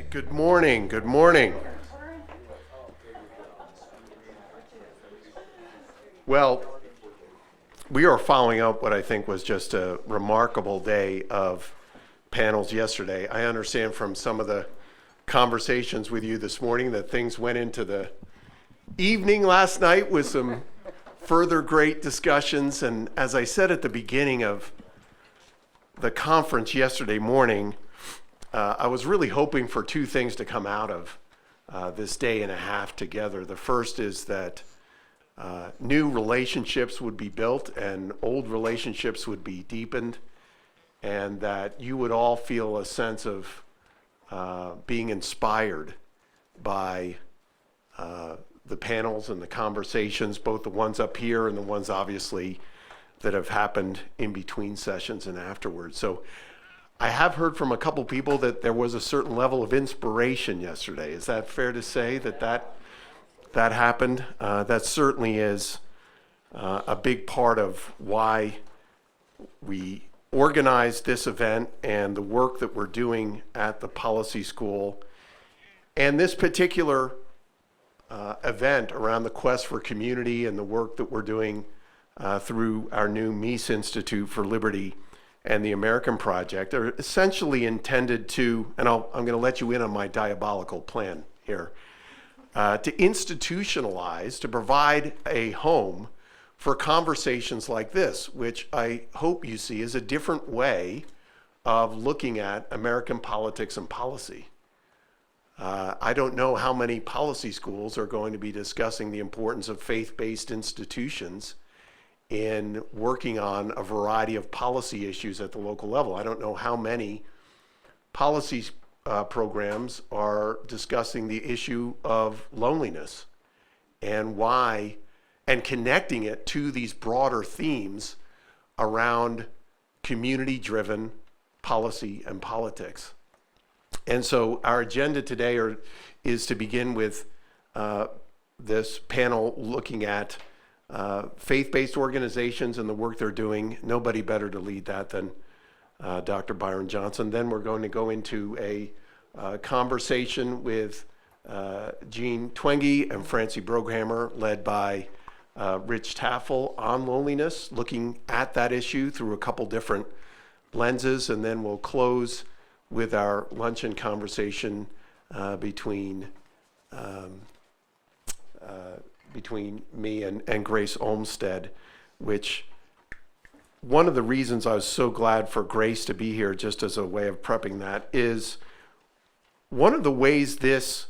Good morning. Good morning. Well, we are following up what I think was just a remarkable day of panels yesterday. I understand from some of the conversations with you this morning that things went into the evening last night with some further great discussions. And as I said at the beginning of the conference yesterday morning, I was really hoping for two things to come out of this day and a half together. The first is that new relationships would be built and old relationships would be deepened, and that you would all feel a sense of being inspired by the panels and the conversations, both the ones up here and the ones obviously that have happened in between sessions and afterwards. So I have heard from a couple people that there was a certain level of inspiration yesterday. Is that fair to say that happened? That certainly is a big part of why we organized this event and the work that we're doing at the policy school. And this particular event around the quest for community and the work that we're doing through our new Mies Institute for Liberty and the American Project are essentially intended to, and I'm going to let you in on my diabolical plan here, to institutionalize, to provide a home for conversations like this, which I hope you see is a different way of looking at American politics and policy. I don't know how many policy schools are going to be discussing the importance of faith-based institutions in working on a variety of policy issues at the local level. I don't know how many policy programs are discussing the issue of loneliness and why, and connecting it to these broader themes around community-driven policy and politics. And so our agenda today is to begin with this panel looking at faith-based organizations and the work they're doing. Nobody better to lead that than Dr. Byron Johnson. Then we're going to go into a conversation with Jean Twenge and Francie Broghammer, led by Rich Taffel, on loneliness, looking at that issue through a couple different lenses. And then we'll close with our luncheon conversation between me and Grace Olmstead, which one of the reasons I was so glad for Grace to be here, just as a way of prepping that, is one of the ways this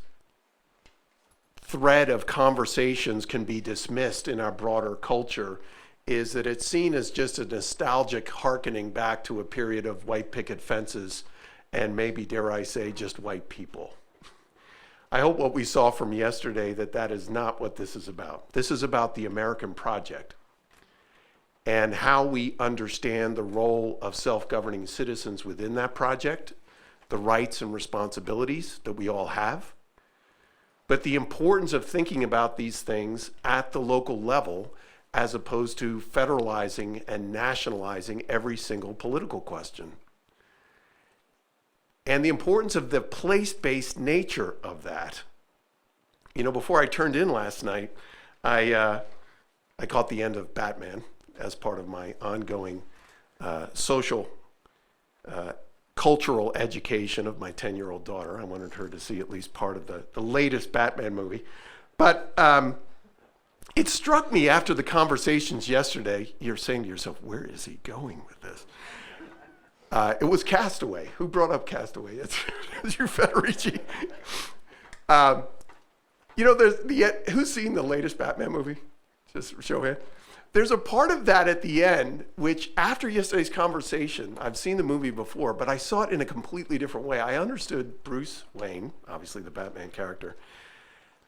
thread of conversations can be dismissed in our broader culture is that it's seen as just a nostalgic hearkening back to a period of white picket fences and maybe, dare I say, just white people. I hope what we saw from yesterday that is not what this is about. This is about the American Project and how we understand the role of self-governing citizens within that project, the rights and responsibilities that we all have, but the importance of thinking about these things at the local level as opposed to federalizing and nationalizing every single political question. And the importance of the place-based nature of that. You know, before I turned in last night, I caught the end of Batman as part of my ongoing social, cultural education of my 10-year-old daughter. I wanted her to see at least part of the latest Batman movie. But it struck me after the conversations yesterday, you're saying to yourself, where is he going with this? It was Castaway. Who brought up Castaway? It's your Federici. You know, who's seen the latest Batman movie? Just show hand. There's a part of that at the end, which after yesterday's conversation, I've seen the movie before, but I saw it in a completely different way. I understood Bruce Wayne, obviously the Batman character,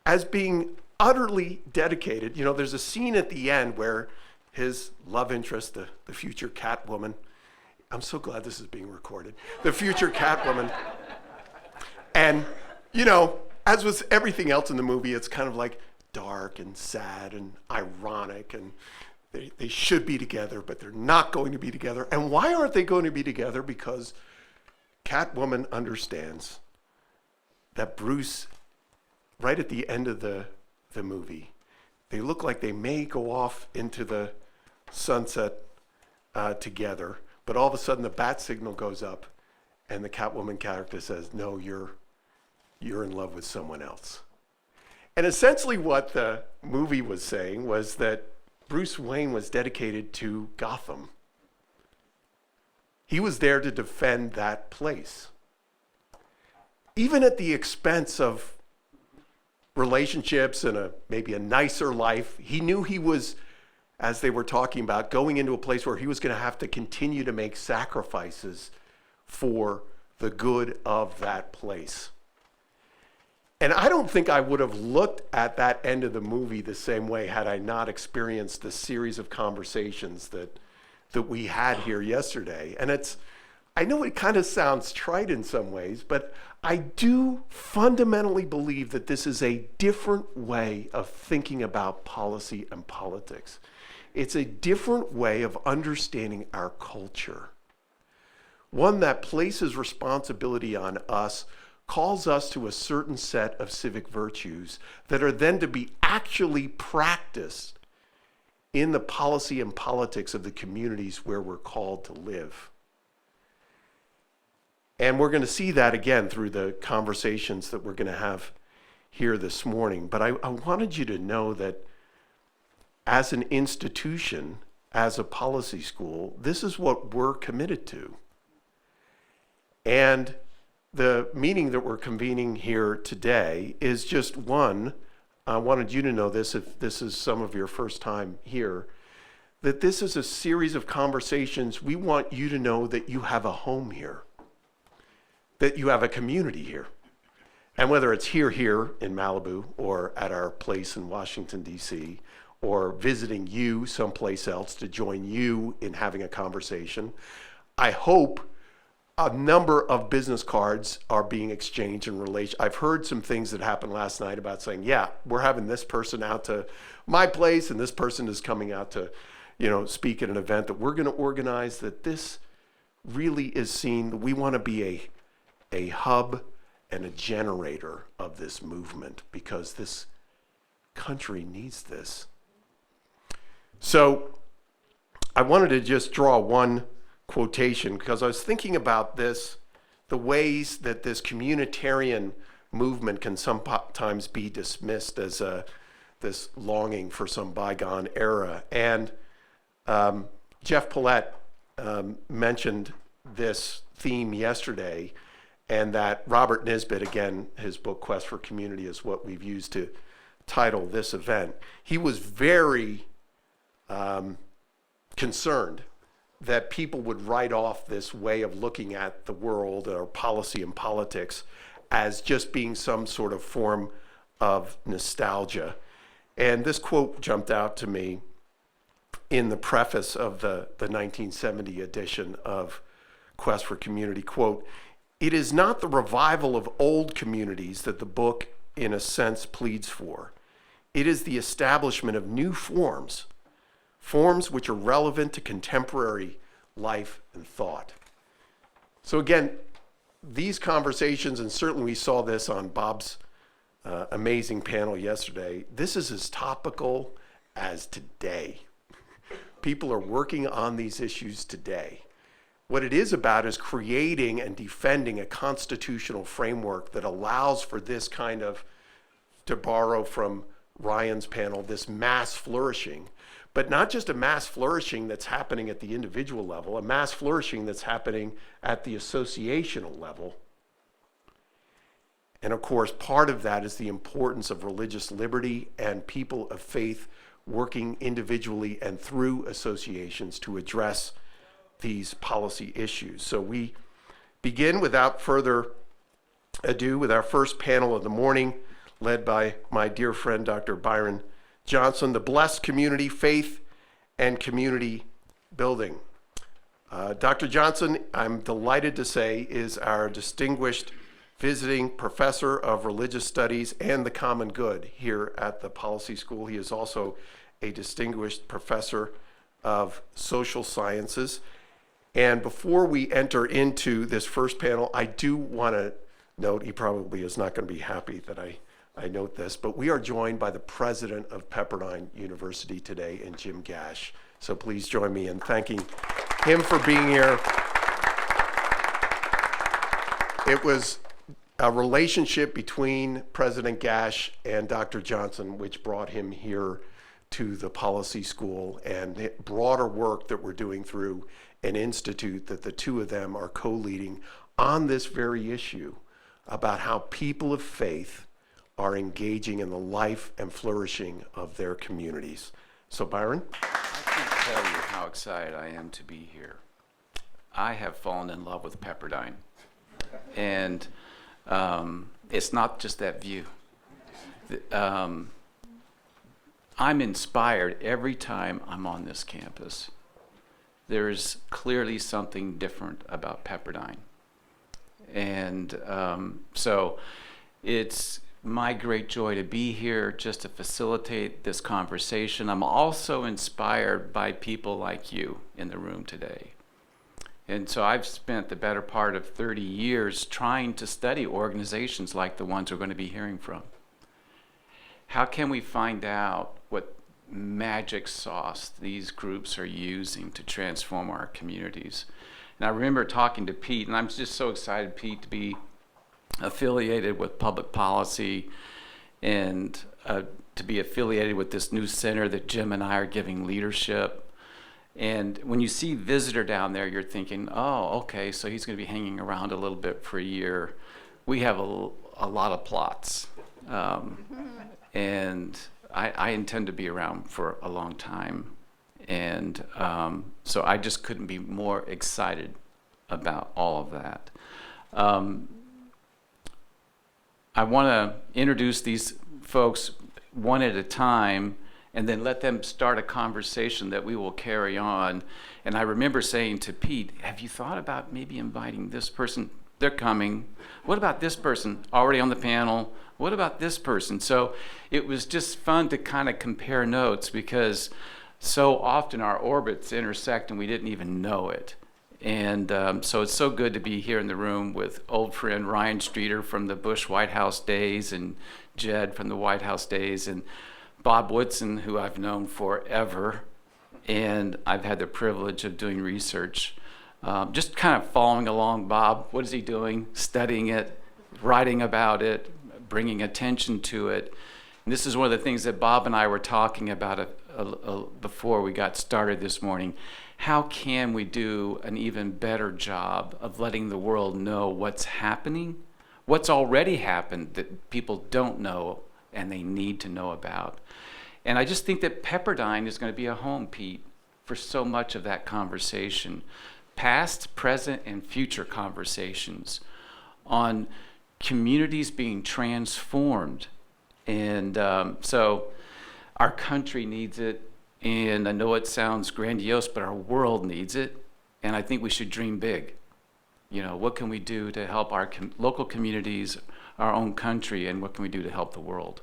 as being utterly dedicated. You know, there's a scene at the end where his love interest, the future Catwoman, I'm so glad this is being recorded, the future Catwoman, and, you know, as with everything else in the movie, it's kind of like dark and sad and ironic, and they should be together, but they're not going to be together. And why aren't they going to be together? Because Catwoman understands that Bruce, right at the end of the movie, they look like they may go off into the sunset together, but all of a sudden the bat signal goes up and the Catwoman character says, no, you're in love with someone else. And essentially what the movie was saying was that Bruce Wayne was dedicated to Gotham. He was there to defend that place. Even at the expense of relationships and maybe a nicer life, he knew he was, as they were talking about, going into a place where he was going to have to continue to make sacrifices for the good of that place. And I don't think I would have looked at that end of the movie the same way had I not experienced the series of conversations that we had here yesterday. And I know it kind of sounds trite in some ways, but I do fundamentally believe that this is a different way of thinking about policy and politics. It's a different way of understanding our culture. One that places responsibility on us, calls us to a certain set of civic virtues that are then to be actually practiced in the policy and politics of the communities where we're called to live. And we're going to see that again through the conversations that we're going to have here this morning. But I wanted you to know that as an institution, as a policy school, this is what we're committed to. And the meeting that we're convening here today is just one. I wanted you to know this, if this is some of your first time here, that this is a series of conversations. We want you to know that you have a home here, that you have a community here. And whether it's here in Malibu, or at our place in Washington, D.C., or visiting you someplace else to join you in having a conversation, I hope a number of business cards are being exchanged in relation. I've heard some things that happened last night about saying, yeah, we're having this person out to my place and this person is coming out to, speak at an event that we're going to organize, that this really is seen, that we want to be a hub and a generator of this movement because this country needs this. So I wanted to just draw one quotation because I was thinking about this, the ways that this communitarian movement can sometimes be dismissed as this longing for some bygone era. And Jeff Paulette mentioned this theme yesterday, and that Robert Nisbet, again, his book Quest for Community is what we've used to title this event. He was very concerned that people would write off this way of looking at the world or policy and politics as just being some sort of form of nostalgia. And this quote jumped out to me in the preface of the 1970 edition of Quest for Community. Quote, "It is not the revival of old communities that the book, in a sense, pleads for. It is the establishment of new forms which are relevant to contemporary life and thought." So again, these conversations, and certainly we saw this on Bob's amazing panel yesterday, this is as topical as today. People are working on these issues today. What it is about is creating and defending a constitutional framework that allows for this kind of, to borrow from Ryan's panel, this mass flourishing. But not just a mass flourishing that's happening at the individual level, a mass flourishing that's happening at the associational level. And of course, part of that is the importance of religious liberty and people of faith working individually and through associations to address these policy issues. So we begin without further ado with our first panel of the morning, led by my dear friend, Dr. Byron Johnson, The Blessed Community, Faith and Community Building. Dr. Johnson, I'm delighted to say, is our distinguished visiting professor of religious studies and the common good here at the Policy School. He is also a distinguished professor of social sciences. And before we enter into this first panel, I do want to note. He probably is not going to be happy that I note this, but we are joined by the president of Pepperdine University today, and Jim Gash. So please join me in thanking him for being here. It was a relationship between President Gash and Dr. Johnson which brought him here to the policy school, and the broader work that we're doing through an institute that the two of them are co-leading on this very issue about how people of faith are engaging in the life and flourishing of their communities. So Byron? I can't tell you how excited I am to be here. I have fallen in love with Pepperdine. And it's not just that view. I'm inspired every time I'm on this campus. There's clearly something different about Pepperdine. And so it's my great joy to be here just to facilitate this conversation. I'm also inspired by people like you in the room today. And so I've spent the better part of 30 years trying to study organizations like the ones we're going to be hearing from. How can we find out what magic sauce these groups are using to transform our communities? And I remember talking to Pete, and I'm just so excited, Pete, to be affiliated with public policy and to be affiliated with this new center that Jim and I are giving leadership. And when you see Visitor down there, you're thinking, oh, okay, so he's going to be hanging around a little bit for a year. We have a lot of plots. And I intend to be around for a long time. And so I just couldn't be more excited about all of that. I want to introduce these folks one at a time and then let them start a conversation that we will carry on. And I remember saying to Pete, have you thought about maybe inviting this person? They're coming. What about this person already on the panel? What about this person? So it was just fun to kind of compare notes, because so often our orbits intersect and we didn't even know it. And so it's so good to be here in the room with old friend Ryan Streeter from the Bush White House days, and Jed from the White House days, and Bob Woodson, who I've known forever, and I've had the privilege of doing research. Just kind of following along Bob. What is he doing? Studying it, writing about it, bringing attention to it. And this is one of the things that Bob and I were talking about before we got started this morning. How can we do an even better job of letting the world know what's happening, what's already happened that people don't know and they need to know about? And I just think that Pepperdine is going to be a home, Pete, for so much of that conversation. Past, present, and future conversations on communities being transformed. And so our country needs it. And I know it sounds grandiose, but our world needs it. And I think we should dream big. You know, what can we do to help our local communities, our own country, and what can we do to help the world?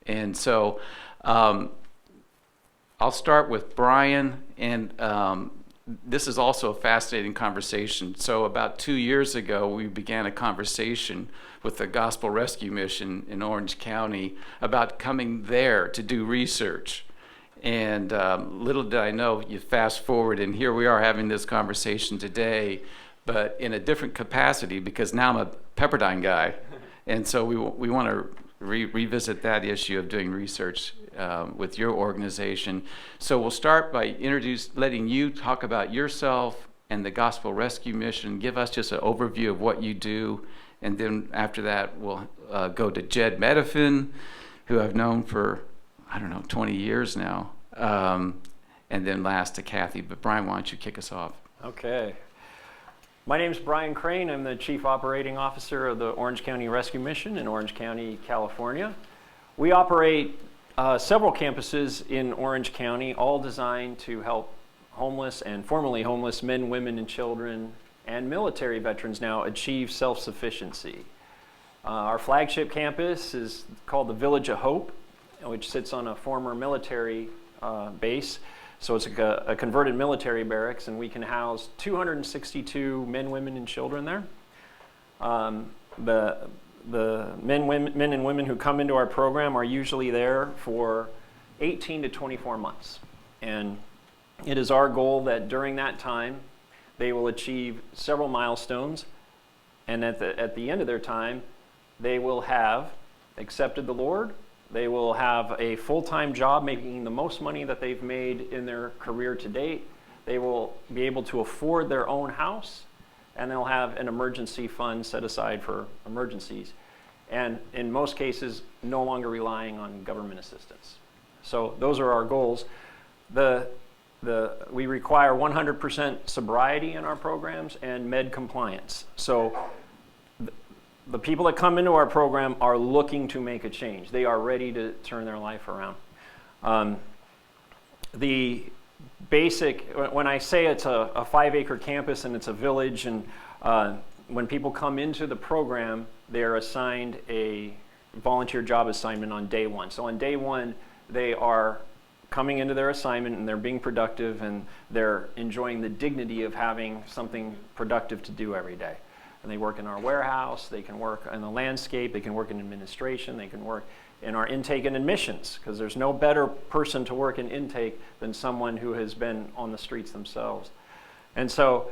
And so I'll start with Brian, and this is also a fascinating conversation. So about 2 years ago, we began a conversation with the Gospel Rescue Mission in Orange County about coming there to do research. And little did I know, you fast forward, and here we are having this conversation today, but in a different capacity, because now I'm a Pepperdine guy. And so we want to revisit that issue of doing research with your organization. So we'll start by letting you talk about yourself and the Gospel Rescue Mission. Give us just an overview of what you do. And then after that, we'll go to Jed Medifin, who I've known for, 20 years now. And then last to Kathy. But Brian, why don't you kick us off? Okay. My name is Brian Crane. I'm the Chief Operating Officer of the Orange County Rescue Mission in Orange County, California. We operate several campuses in Orange County, all designed to help homeless and formerly homeless men, women, and children, and military veterans now achieve self-sufficiency. Our flagship campus is called the Village of Hope, which sits on a former military base. So it's a converted military barracks, and we can house 262 men, women, and children there. the men and women who come into our program are usually there for 18 to 24 months. And it is our goal that during that time, they will achieve several milestones, and at the end of their time, they will have accepted the Lord. They will have a full-time job making the most money that they've made in their career to date. They will be able to afford their own house, and they'll have an emergency fund set aside for emergencies. And in most cases, no longer relying on government assistance. So those are our goals. We require 100% sobriety in our programs and med compliance. So the people that come into our program are looking to make a change. They are ready to turn their life around. The basic, when I say it's a 5-acre campus and it's a village, and when people come into the program, they're assigned a volunteer job assignment on day one. So on day one, they are coming into their assignment and they're being productive and they're enjoying the dignity of having something productive to do every day. And they work in our warehouse, they can work in the landscape, they can work in administration, they can work in our intake and admissions, because there's no better person to work in intake than someone who has been on the streets themselves. And so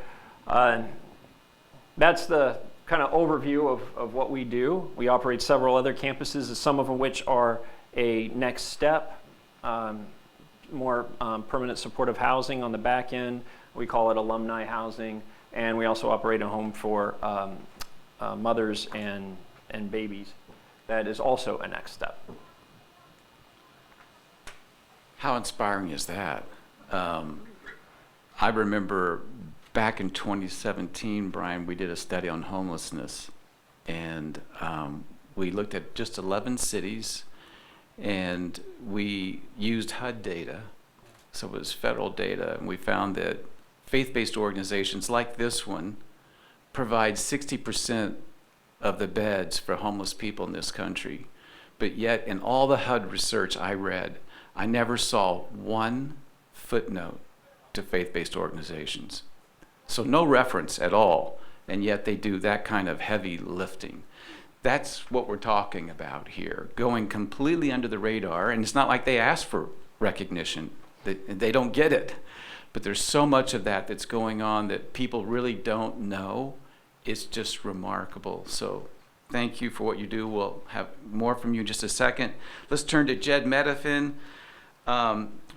that's the kind of overview of what we do. We operate several other campuses, some of which are a next step, more permanent supportive housing on the back end. We call it alumni housing. And we also operate a home for mothers and babies. That is also a next step. How inspiring is that? I remember back in 2017, Brian, we did a study on homelessness. And we looked at just 11 cities. And we used HUD data. So it was federal data. And we found that faith-based organizations like this one provide 60% of the beds for homeless people in this country. But yet, in all the HUD research I read, I never saw one footnote to faith-based organizations. So no reference at all, and yet they do that kind of heavy lifting. That's what we're talking about here, going completely under the radar, and it's not like they ask for recognition. They don't get it. But there's so much of that that's going on that people really don't know. It's just remarkable. So thank you for what you do. We'll have more from you in just a second. Let's turn to Jed Medifin,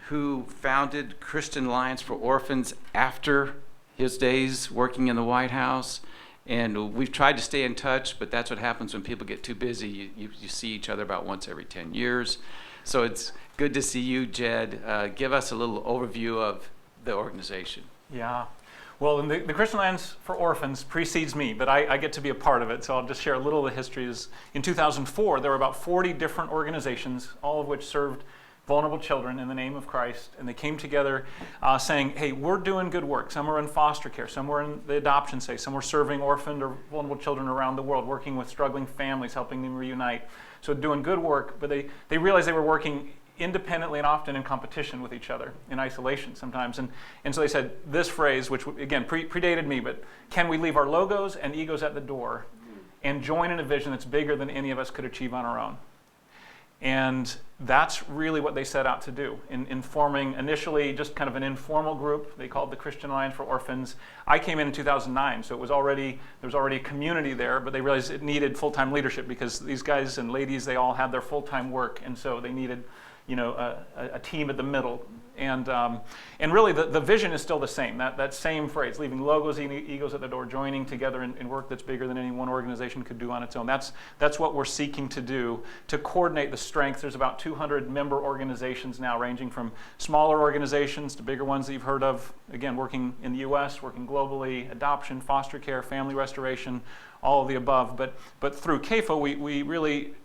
who founded Christian Alliance for Orphans after his days working in the White House. And we've tried to stay in touch, but that's what happens when people get too busy. You see each other about once every 10 years. So it's good to see you, Jed. Give us a little overview of the organization. Yeah. Well, the Christian Alliance for Orphans precedes me, but I get to be a part of it, so I'll just share a little of the history. In 2004, there were about 40 different organizations, all of which served vulnerable children in the name of Christ, and they came together saying, hey, we're doing good work. Some are in foster care, some were in the adoption space, some were serving orphaned or vulnerable children around the world, working with struggling families, helping them reunite. So doing good work, but they realized they were working independently and often in competition with each other, in isolation sometimes. And so they said this phrase, which again predated me, but can we leave our logos and egos at the door and join in a vision that's bigger than any of us could achieve on our own? And that's really what they set out to do in forming initially just kind of an informal group they called the Christian Alliance for Orphans. I came in 2009, so there was already a community there, but they realized it needed full-time leadership because these guys and ladies, they all had their full-time work, and so they needed a team at the middle. And really the vision is still the same, that same phrase, leaving logos and egos at the door, joining together in work that's bigger than any one organization could do on its own. That's what we're seeking to do, to coordinate the strengths. There's about 200 member organizations now, ranging from smaller organizations to bigger ones that you've heard of, again, working in the US, working globally, adoption, foster care, family restoration, all of the above. But through CAFO, we really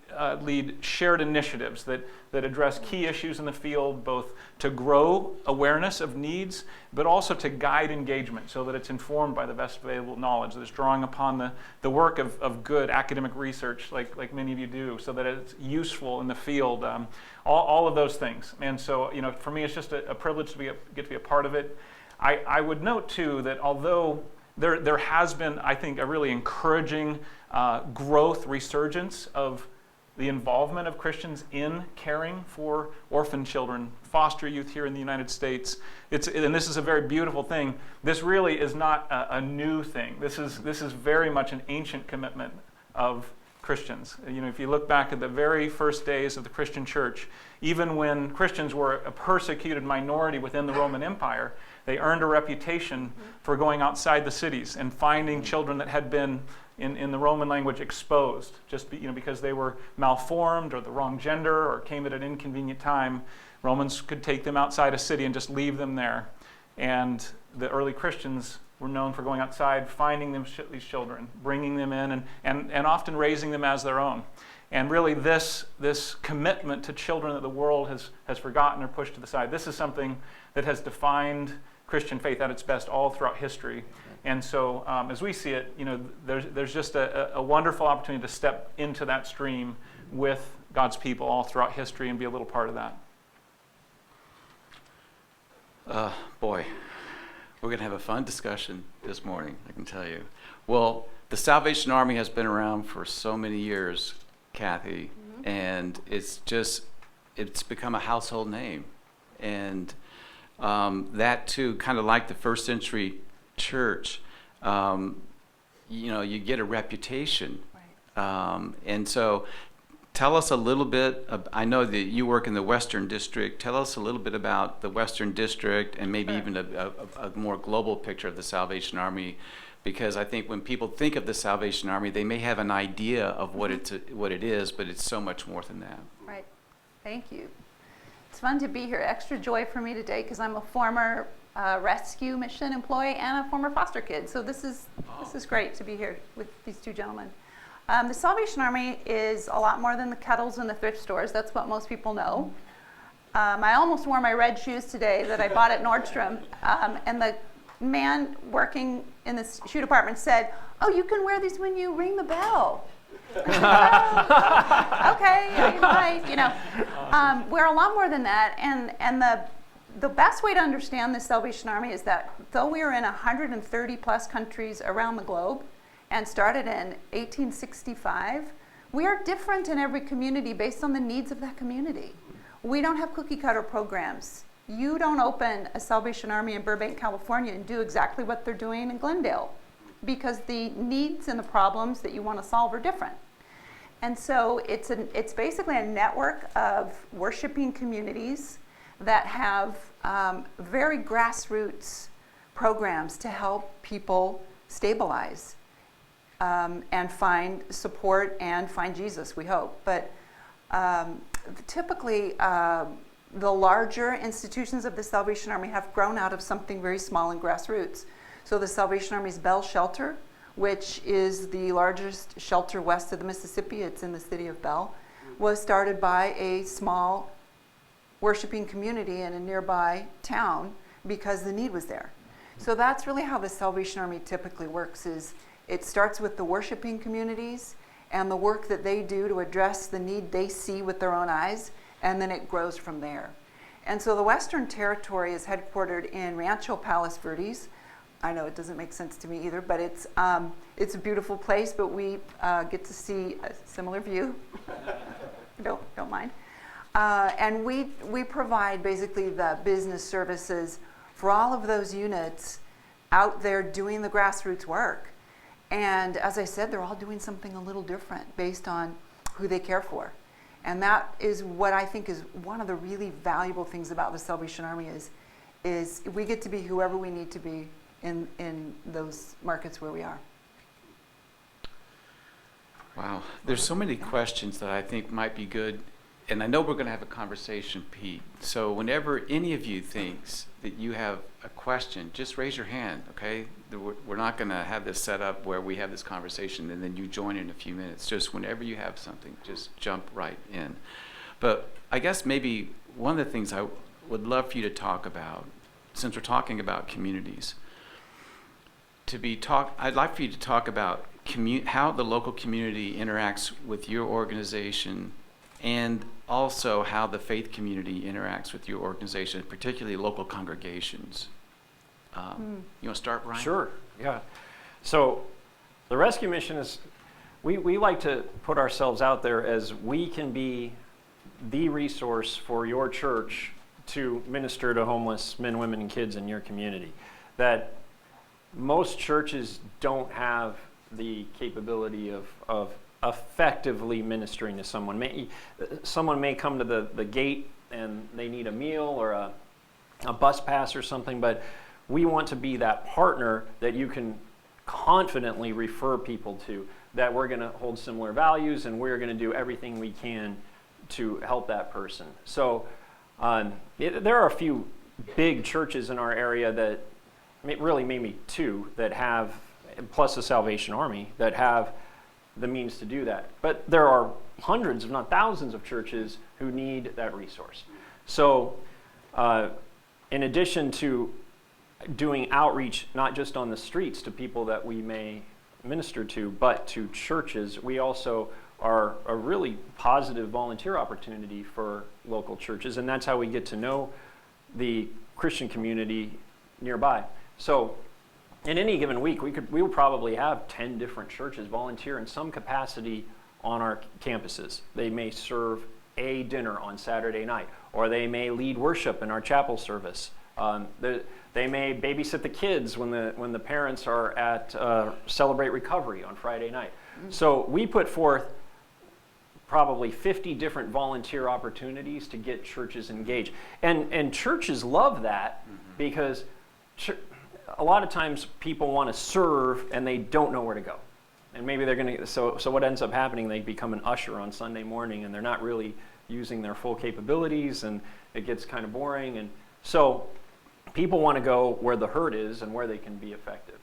lead shared initiatives that address key issues in the field, both to grow awareness of needs, but also to guide engagement so that it's informed by the best available knowledge, that it's drawing upon the work of good academic research like many of you do, so that it's useful in the field, all of those things. And so, for me, it's just a privilege to get to be a part of it. I would note, too, that although there has been, I think, a really encouraging growth, resurgence of the involvement of Christians in caring for orphan children, foster youth here in the United States. And this is a very beautiful thing. This really is not a new thing. This is very much an ancient commitment of Christians. You know, if you look back at the very first days of the Christian church, even when Christians were a persecuted minority within the Roman Empire, they earned a reputation for going outside the cities and finding children that had been, in the Roman language, exposed, just because they were malformed or the wrong gender or came at an inconvenient time. Romans could take them outside a city and just leave them there. And the early Christians were known for going outside, finding these children, bringing them in, and often raising them as their own. And really this commitment to children that the world has forgotten or pushed to the side, this is something that has defined Christian faith at its best all throughout history. And so as we see it, there's just a wonderful opportunity to step into that stream with God's people all throughout history and be a little part of that. Boy, we're going to have a fun discussion this morning, I can tell you. Well, the Salvation Army has been around for so many years, Kathy, and it's become a household name. And that too, kind of like the first century church, you get a reputation. Right. And so tell us a little bit, I know that you work in the Western District. Tell us a little bit about the Western District and maybe even a more global picture of the Salvation Army, because I think when people think of the Salvation Army, they may have an idea of what it is, but it's so much more than that. Right. Thank you. It's fun to be here. Extra joy for me today because I'm a former rescue mission employee and a former foster kid. So this is great to be here with these two gentlemen. The Salvation Army is a lot more than the kettles in the thrift stores. That's what most people know. I almost wore my red shoes today that I bought at Nordstrom, and the man working in the shoe department said, "Oh, you can wear these when you ring the bell." Okay, you might, we're a lot more than that, and the best way to understand the Salvation Army is that though we are in 130 plus countries around the globe and started in 1865, we are different in every community based on the needs of that community. We don't have cookie cutter programs. You don't open a Salvation Army in Burbank, California and do exactly what they're doing in Glendale, because the needs and the problems that you want to solve are different. And so it's basically a network of worshiping communities that have very grassroots programs to help people stabilize and find support and find Jesus, we hope. But typically, the larger institutions of the Salvation Army have grown out of something very small and grassroots. So the Salvation Army's Bell Shelter, which is the largest shelter west of the Mississippi, it's in the city of Bell, was started by a small worshiping community in a nearby town because the need was there. So that's really how the Salvation Army typically works, is it starts with the worshiping communities and the work that they do to address the need they see with their own eyes, and then it grows from there. And so the Western Territory is headquartered in Rancho Palos Verdes. I know it doesn't make sense to me either, but it's a beautiful place, but we get to see a similar view. Don't mind. And we provide basically the business services for all of those units out there doing the grassroots work. And as I said, they're all doing something a little different based on who they care for. And that is what I think is one of the really valuable things about the Salvation Army is we get to be whoever we need to be in those markets where we are. Wow. There's so many questions that I think might be good. And I know we're going to have a conversation, Pete. So whenever any of you thinks that you have a question, just raise your hand, okay? We're not going to have this set up where we have this conversation and then you join in a few minutes. Just whenever you have something, just jump right in. But I guess maybe one of the things I would love for you to talk about, since we're talking about communities, I'd like for you to talk about how the local community interacts with your organization, and also how the faith community interacts with your organization, particularly local congregations. You want to start, Brian? Sure, yeah. So the Rescue Mission is, we like to put ourselves out there as we can be the resource for your church to minister to homeless men, women, and kids in your community. That most churches don't have the capability of effectively ministering to someone. Someone may come to the gate and they need a meal or a bus pass or something, but we want to be that partner that you can confidently refer people to, that we're going to hold similar values and we're going to do everything we can to help that person. So there are a few big churches in our area that, really maybe two, that have, plus the Salvation Army, that have the means to do that. But there are hundreds, if not thousands, of churches who need that resource. So in addition to doing outreach, not just on the streets to people that we may minister to, but to churches, we also are a really positive volunteer opportunity for local churches, and that's how we get to know the Christian community nearby. So in any given week, we would probably have 10 different churches volunteer in some capacity on our campuses. They may serve a dinner on Saturday night, or they may lead worship in our chapel service. They may babysit the kids when the parents are at Celebrate Recovery on Friday night. So we put forth probably 50 different volunteer opportunities to get churches engaged. And churches love that because a lot of times people want to serve and they don't know where to go. And maybe they're going to, so what ends up happening, they become an usher on Sunday morning and they're not really using their full capabilities and it gets kind of boring. And so people want to go where the hurt is and where they can be effective.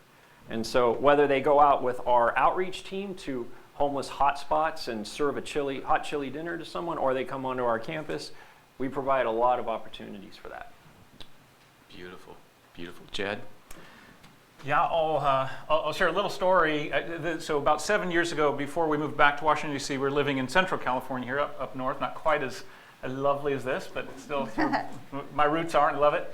And so whether they go out with our outreach team to homeless hotspots and serve a hot chili dinner to someone, or they come onto our campus, we provide a lot of opportunities for that. Beautiful, beautiful. Jed? Yeah, I'll share a little story. So about 7 years ago, before we moved back to Washington, D.C., we were living in Central California here, up north, not quite as lovely as this, but still my roots are and love it.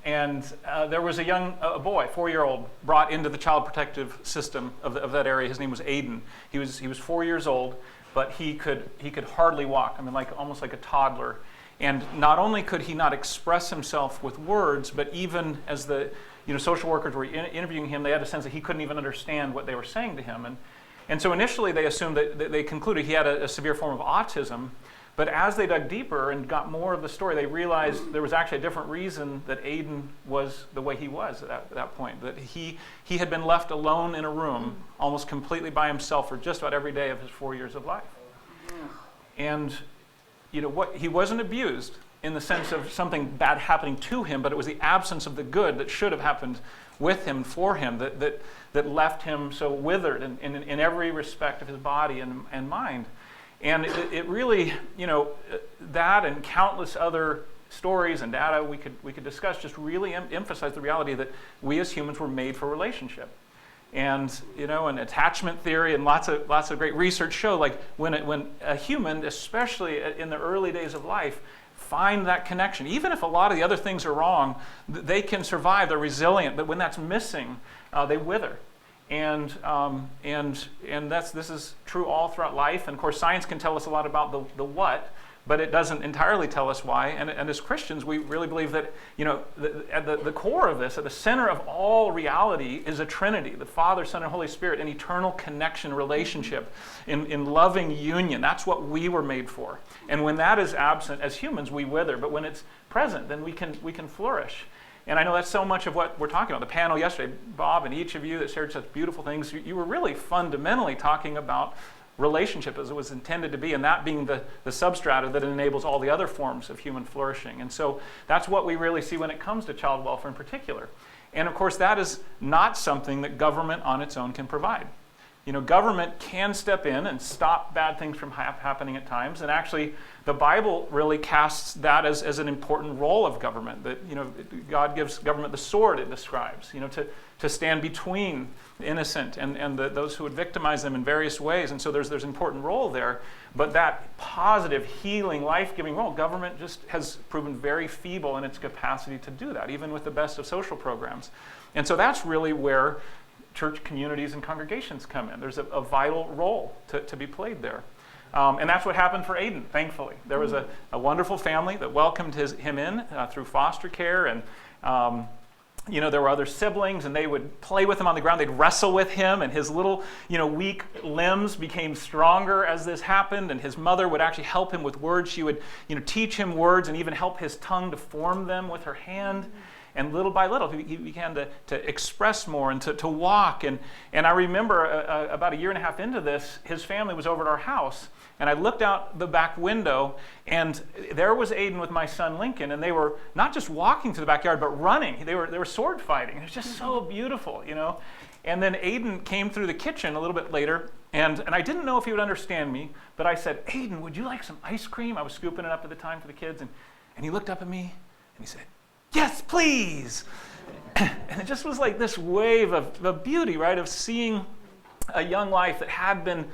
And there was a boy, 4-year-old, brought into the child protective system of that area. His name was Aiden. He was 4 years old, but he could hardly walk. I mean, almost like a toddler. And not only could he not express himself with words, but even as the social workers were interviewing him, they had a sense that he couldn't even understand what they were saying to him. And so initially they assumed that they concluded he had a severe form of autism. But as they dug deeper and got more of the story, they realized there was actually a different reason that Aiden was the way he was at that point. That he had been left alone in a room, almost completely by himself for just about every day of his 4 years of life. And he wasn't abused in the sense of something bad happening to him, but it was the absence of the good that should have happened with him, for him, that left him so withered in every respect of his body and mind. And it really, that and countless other stories and data we could discuss just really emphasize the reality that we as humans were made for relationship. And and attachment theory and lots of great research show, when a human, especially in the early days of life, find that connection, even if a lot of the other things are wrong, they can survive. They're resilient. But when that's missing, they wither. And this is true all throughout life. And of course, science can tell us a lot about the what, but it doesn't entirely tell us why. And as Christians, we really believe that at the core of this, at the center of all reality, is a Trinity: the Father, Son, and Holy Spirit, an eternal connection, relationship, in loving union. That's what we were made for. And when that is absent, as humans, we wither. But when it's present, then we can flourish. And I know that's so much of what we're talking about. The panel yesterday, Bob and each of you that shared such beautiful things, you were really fundamentally talking about relationship as it was intended to be, and that being the substrata that enables all the other forms of human flourishing. And so that's what we really see when it comes to child welfare in particular. And of course, that is not something that government on its own can provide. Government can step in and stop bad things from happening at times. And actually, the Bible really casts that as an important role of government. That, God gives government the sword, it describes, to stand between the innocent and those who would victimize them in various ways. And so there's an important role there. But that positive, healing, life-giving role, government just has proven very feeble in its capacity to do that, even with the best of social programs. And so that's really where church communities and congregations come in. There's a vital role to be played there. And that's what happened for Aiden, thankfully. There was a wonderful family that welcomed him in through foster care. And, there were other siblings, and they would play with him on the ground. They'd wrestle with him, and his little, weak limbs became stronger as this happened. And his mother would actually help him with words. She would, teach him words and even help his tongue to form them with her hand. And little by little, he began to express more and to walk. And I remember about a year and a half into this, his family was over at our house. And I looked out the back window, and there was Aiden with my son Lincoln. And they were not just walking to the backyard, but running. They were sword fighting. It was just so beautiful, And then Aiden came through the kitchen a little bit later. And I didn't know if he would understand me. But I said, "Aiden, would you like some ice cream?" I was scooping it up at the time for the kids. And he looked up at me, and he said, "Yes, please." And it just was like this wave of beauty, right? Of seeing a young life that had been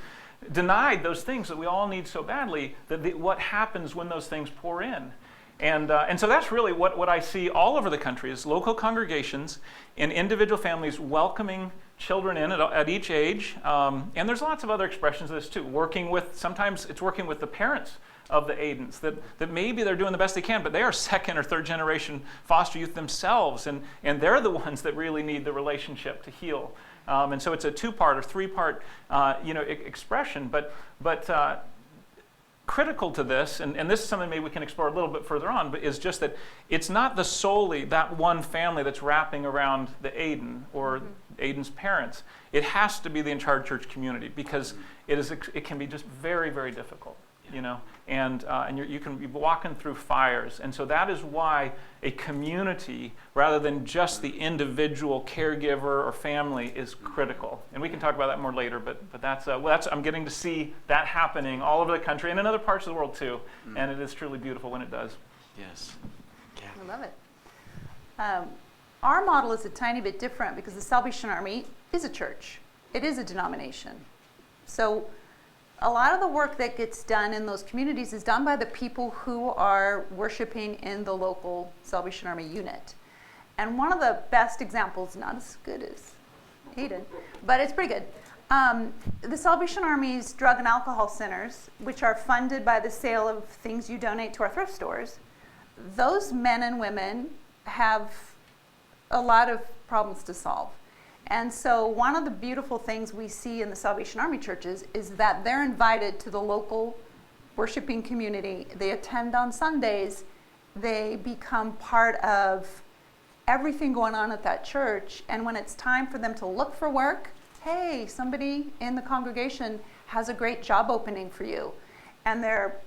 denied those things that we all need so badly, what happens when those things pour in. And so that's really what I see all over the country is local congregations and individual families welcoming children in at each age. And there's lots of other expressions of this too. Sometimes it's working with the parents of the Aidens, that maybe they're doing the best they can, but they are second or third generation foster youth themselves, and they're the ones that really need the relationship to heal. And so it's a two-part or three-part expression, but critical to this, and this is something maybe we can explore a little bit further on, but is just that it's not solely that one family that's wrapping around the Aiden or Aiden's parents. It has to be the entire church community, because it can be just very, very difficult. And you can be walking through fires. And so that is why a community, rather than just the individual caregiver or family, is critical. And we can talk about that more later, but that's I'm getting to see that happening all over the country and in other parts of the world too. And it is truly beautiful when it does. Yes. Yeah. I love it. Our model is a tiny bit different because the Salvation Army is a church. It is a denomination. So a lot of the work that gets done in those communities is done by the people who are worshiping in the local Salvation Army unit. And one of the best examples, not as good as Aiden, but it's pretty good. The Salvation Army's drug and alcohol centers, which are funded by the sale of things you donate to our thrift stores, those men and women have a lot of problems to solve. And so one of the beautiful things we see in the Salvation Army churches is that they're invited to the local worshiping community. They attend on Sundays. They become part of everything going on at that church. And when it's time for them to look for work, hey, somebody in the congregation has a great job opening for you. And they're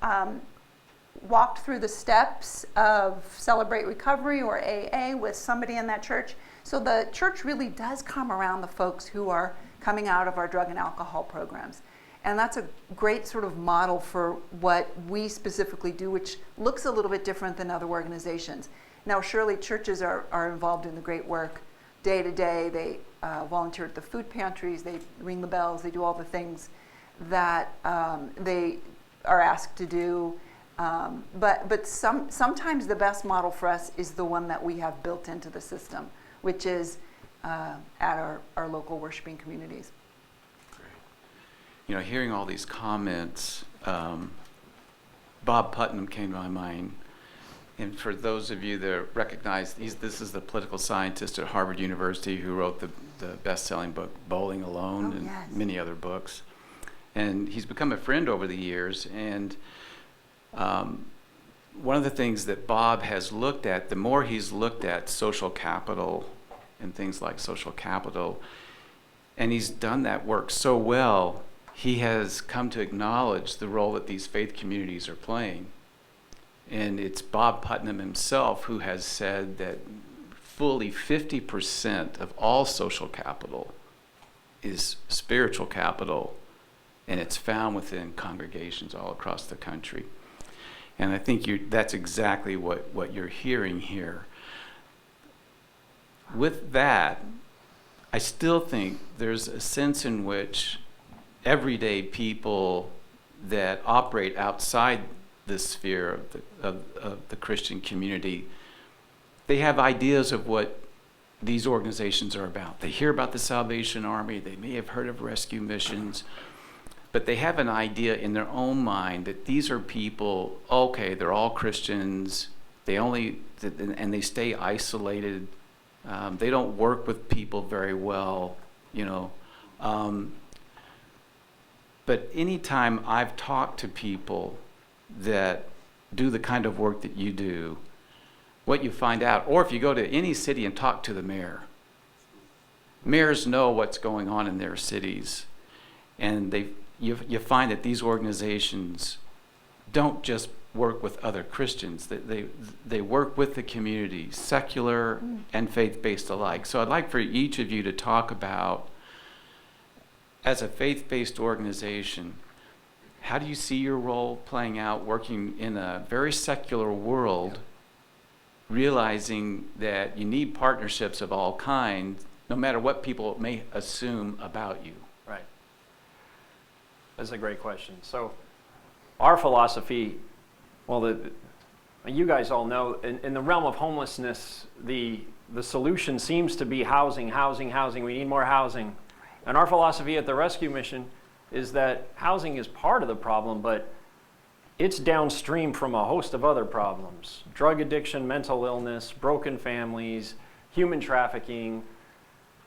walked through the steps of Celebrate Recovery or AA with somebody in that church. So the church really does come around the folks who are coming out of our drug and alcohol programs. And that's a great sort of model for what we specifically do, which looks a little bit different than other organizations. Now, surely churches are involved in the great work day to day. They volunteer at the food pantries, they ring the bells, they do all the things that they are asked to do. But sometimes the best model for us is the one that we have built into the system, which is at our local worshiping communities. Great. Hearing all these comments, Bob Putnam came to my mind. And for those of you that recognize, this is the political scientist at Harvard University who wrote the best-selling book, Bowling Alone, and yes. many other books. And he's become a friend over the years. And one of the things that Bob has looked at, the more he's looked at social capital and things like social capital, and he's done that work so well, he has come to acknowledge the role that these faith communities are playing. And it's Bob Putnam himself who has said that fully 50% of all social capital is spiritual capital, and it's found within congregations all across the country. And I think that's exactly what you're hearing here. With that, I still think there's a sense in which everyday people that operate outside the sphere of the Christian community, they have ideas of what these organizations are about. They hear about the Salvation Army, they may have heard of rescue missions, but they have an idea in their own mind that these are people, okay, they're all Christians, and they stay isolated. They don't work with people very well, you know. But anytime I've talked to people that do the kind of work that you do, what you find out, or if you go to any city and talk to the mayor, mayors know what's going on in their cities, and you find that these organizations don't just work with other Christians. They work with the community, secular and faith-based alike. So I'd like for each of you to talk about, as a faith-based organization, how do you see your role playing out working in a very secular world, realizing that you need partnerships of all kinds, no matter what people may assume about you? Right. That's a great question. So our philosophy, well, you guys all know, in the realm of homelessness, the solution seems to be housing. We need more housing. And our philosophy at the Rescue Mission is that housing is part of the problem, but it's downstream from a host of other problems: drug addiction, mental illness, broken families, human trafficking.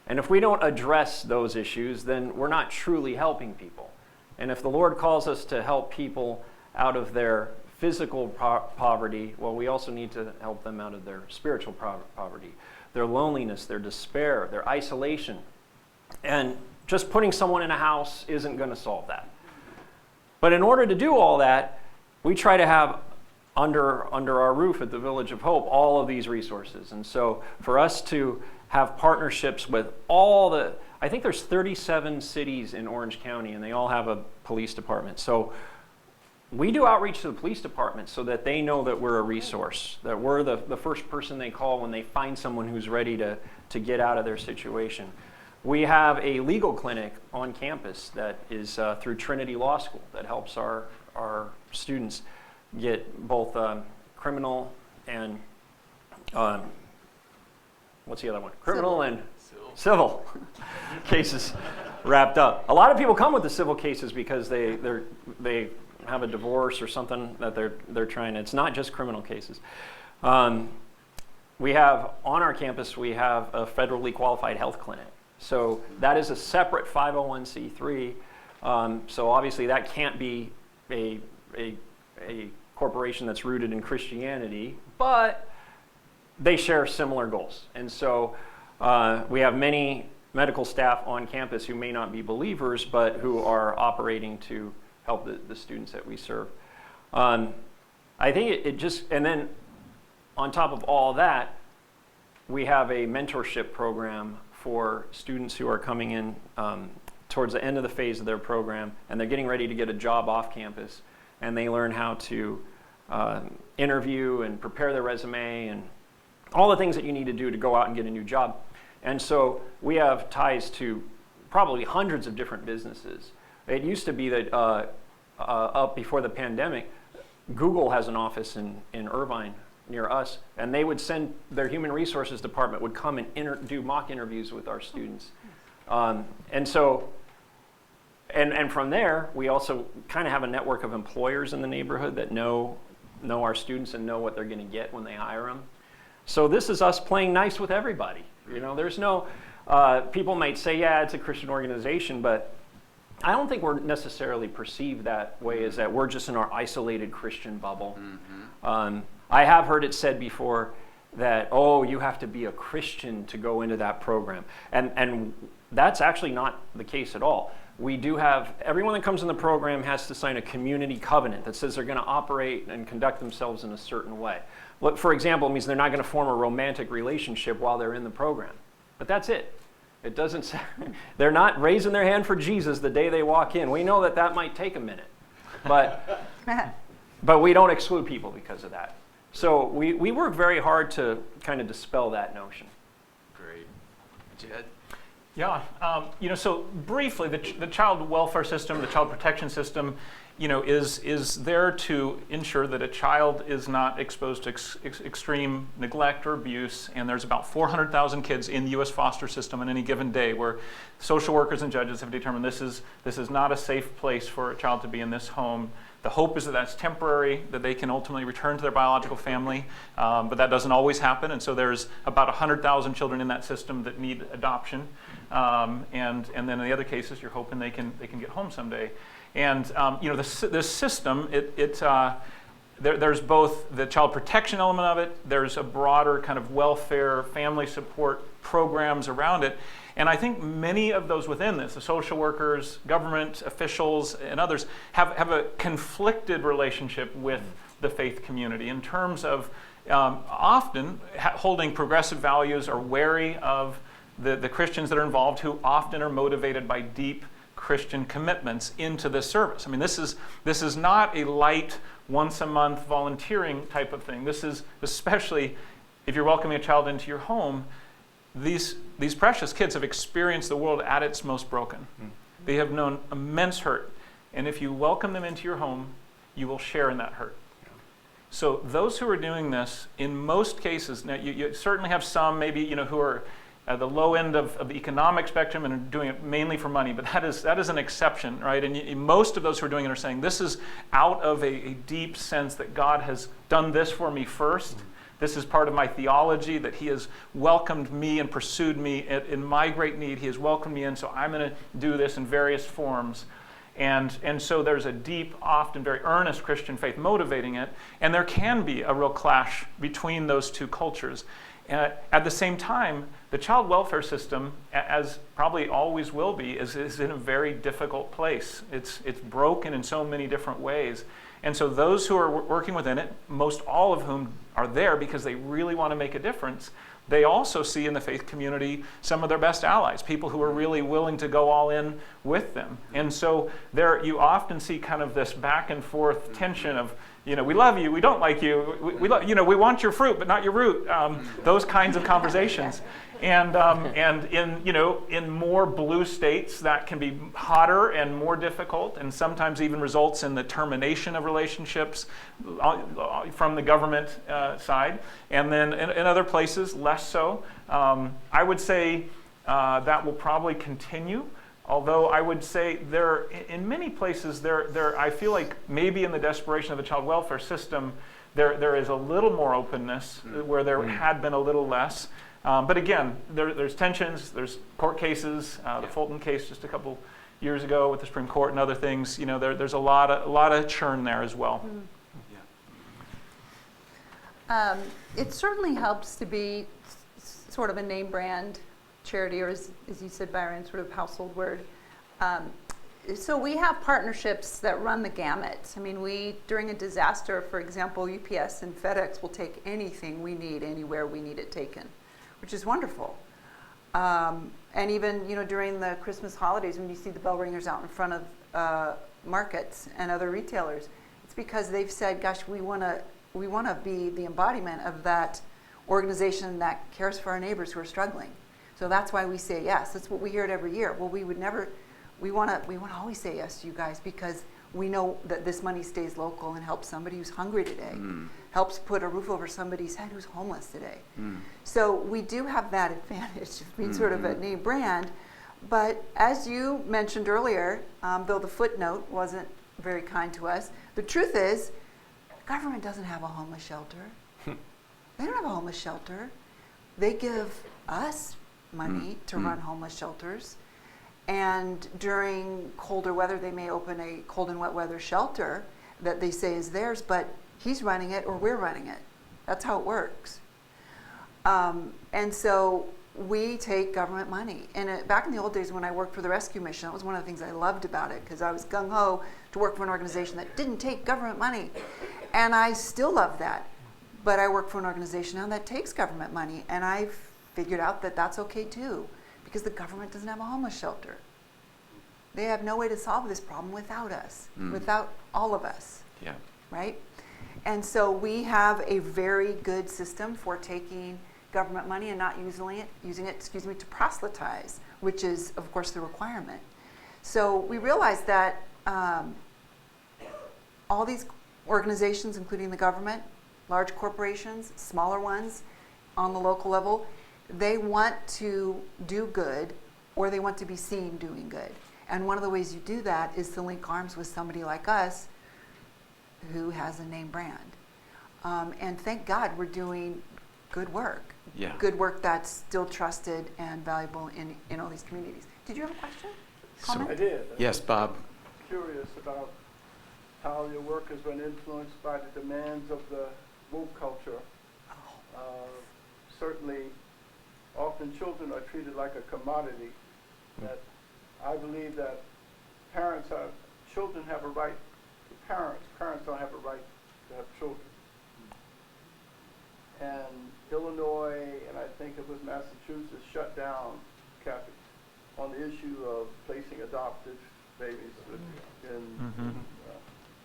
And if we don't address those issues, then we're not truly helping people. And if the Lord calls us to help people out of their physical poverty, well, we also need to help them out of their spiritual poverty, their loneliness, their despair, their isolation. And just putting someone in a house isn't going to solve that. But in order to do all that, we try to have under our roof at the Village of Hope all of these resources. And so for us to have partnerships with I think there's 37 cities in Orange County, and they all have a police department. So we do outreach to the police department so that they know that we're a resource, that we're the first person they call when they find someone who's ready to get out of their situation. We have a legal clinic on campus that is through Trinity Law School that helps our students get both criminal and, what's the other one? Criminal and civil cases wrapped up. A lot of people come with the civil cases because they have a divorce or something that they're trying. It's not just criminal cases. We have, on our campus, we have a federally qualified health clinic. So that is a separate 501c3. So obviously that can't be a corporation that's rooted in Christianity, but they share similar goals. And so we have many medical staff on campus who may not be believers, but who are operating to help the students that we serve. I think it just, and then on top of all that, we have a mentorship program for students who are coming in towards the end of the phase of their program, and they're getting ready to get a job off campus, and they learn how to interview and prepare their resume and all the things that you need to do to go out and get a new job. And so we have ties to probably hundreds of different businesses. It used to be that up before the pandemic, Google has an office in Irvine near us, and they would send their human resources department would come and do mock interviews with our students. And so, and from there, we also kind of have a network of employers in the neighborhood that know our students and know what they're going to get when they hire them. So this is us playing nice with everybody. You know, there's no, people might say, yeah, it's a Christian organization, but I don't think we're necessarily perceived that way, as that we're just in our isolated Christian bubble. Mm-hmm. I have heard it said before that, oh, you have to be a Christian to go into that program. And that's actually not the case at all. We do have, everyone that comes in the program has to sign a community covenant that says they're going to operate and conduct themselves in a certain way. For example, it means they're not going to form a romantic relationship while they're in the program. But that's it. It doesn't say, they're not raising their hand for Jesus the day they walk in. We know that that might take a minute, but we don't exclude people because of that. So we work very hard to kind of dispel that notion. Great. Jed? Yeah, so briefly, the child welfare system, the child protection system, is there to ensure that a child is not exposed to extreme neglect or abuse. And there's about 400,000 kids in the U.S. foster system on any given day where social workers and judges have determined this is not a safe place for a child to be in this home. The hope is that that's temporary, that they can ultimately return to their biological family, but that doesn't always happen. And so there's about 100,000 children in that system that need adoption. And then in the other cases, you're hoping they can get home someday. And this system, there's both the child protection element of it. There's a broader kind of welfare, family support programs around it. And I think many of those within this, the social workers, government officials, and others, have a conflicted relationship with the faith community in terms of often holding progressive values, are wary of the Christians that are involved, who often are motivated by deep Christian commitments into this service. I mean, this is not a light once-a-month volunteering type of thing. This is, especially if you're welcoming a child into your home, these precious kids have experienced the world at its most broken. They have known immense hurt. And if you welcome them into your home, you will share in that hurt. So those who are doing this, in most cases, now you certainly have some maybe who are at the low end of the economic spectrum and are doing it mainly for money, but that is an exception, right? And most of those who are doing it are saying, this is out of a deep sense that God has done this for me first. This is part of my theology, that he has welcomed me and pursued me in my great need. He has welcomed me in, so I'm going to do this in various forms. And so there's a deep, often very earnest Christian faith motivating it, and there can be a real clash between those two cultures. At the same time, the child welfare system, as probably always will be, is in a very difficult place. It's broken in so many different ways. And so those who are working within it, most all of whom are there because they really want to make a difference, they also see in the faith community some of their best allies, people who are really willing to go all in with them. And so there you often see kind of this back and forth tension of, we love you, we don't like you, we want your fruit but not your root, those kinds of conversations. And in more blue states, that can be hotter and more difficult, and sometimes even results in the termination of relationships from the government side. And then in other places, less so. I would say that will probably continue. Although I would say in many places, I feel like maybe in the desperation of the child welfare system, there is a little more openness where there had been a little less. But again, there's tensions, there's court cases, the Fulton case just a couple years ago with the Supreme Court and other things. There's a lot of churn there as well. It certainly helps to be sort of a name brand charity, or as you said, Byron, sort of household word. So we have partnerships that run the gamut. I mean, during a disaster, for example, UPS and FedEx will take anything we need anywhere we need it taken, which is wonderful. And even during the Christmas holidays, when you see the bell ringers out in front of markets and other retailers, it's because they've said, gosh, we want to be the embodiment of that organization that cares for our neighbors who are struggling. So that's why we say yes. That's what we hear it every year. Well, we want to always say yes to you guys because we know that this money stays local and helps somebody who's hungry today, helps put a roof over somebody's head who's homeless today. So we do have that advantage of being sort of a name brand. But as you mentioned earlier, though the footnote wasn't very kind to us, the truth is government doesn't have a homeless shelter. They don't have a homeless shelter. They give us money to run homeless shelters. And during colder weather, they may open a cold and wet weather shelter that they say is theirs, but he's running it or we're running it. That's how it works. And so we take government money. And back in the old days when I worked for the rescue mission, that was one of the things I loved about it because I was gung-ho to work for an organization that didn't take government money. And I still love that. But I work for an organization now that takes government money. And I've figured out that that's okay too. because the government doesn't have a homeless shelter. They have no way to solve this problem without us, without all of us, Yeah. right? And so we have a very good system for taking government money and not using it, to proselytize, which is, of course, the requirement. So we realized that all these organizations, including the government, large corporations, smaller ones on the local level, they want to do good, or they want to be seen doing good. And one of the ways you do that is to link arms with somebody like us who has a name brand. And thank God we're doing good work. Yeah. Good work that's still trusted and valuable in all these communities. Did you have a question? Comment? I did. Yes, Bob. Curious about how your work has been influenced by the demands of the woke culture. Certainly, often children are treated like a commodity. That I believe that children have a right to parents. Parents don't have a right to have children. And Illinois, and I think it was Massachusetts, shut down Catholics on the issue of placing adopted babies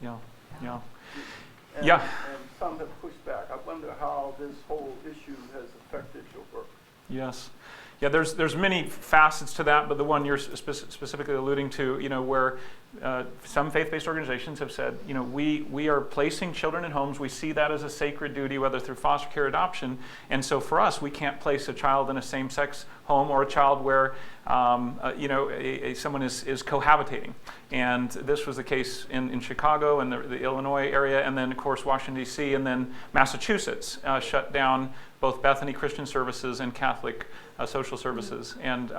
Yeah. Yeah. and, Yeah. and some have pushed back. I wonder how this whole issue has affected your work. Yes. Yeah, there's many facets to that, but the one you're specifically alluding to, where some faith-based organizations have said, we are placing children in homes. We see that as a sacred duty, whether through foster care or adoption. And so for us, we can't place a child in a same-sex home or a child where, someone is cohabitating. And this was the case in Chicago and the Illinois area, and then, of course, Washington, D.C., and then Massachusetts shut down both Bethany Christian Services and Catholic social services. And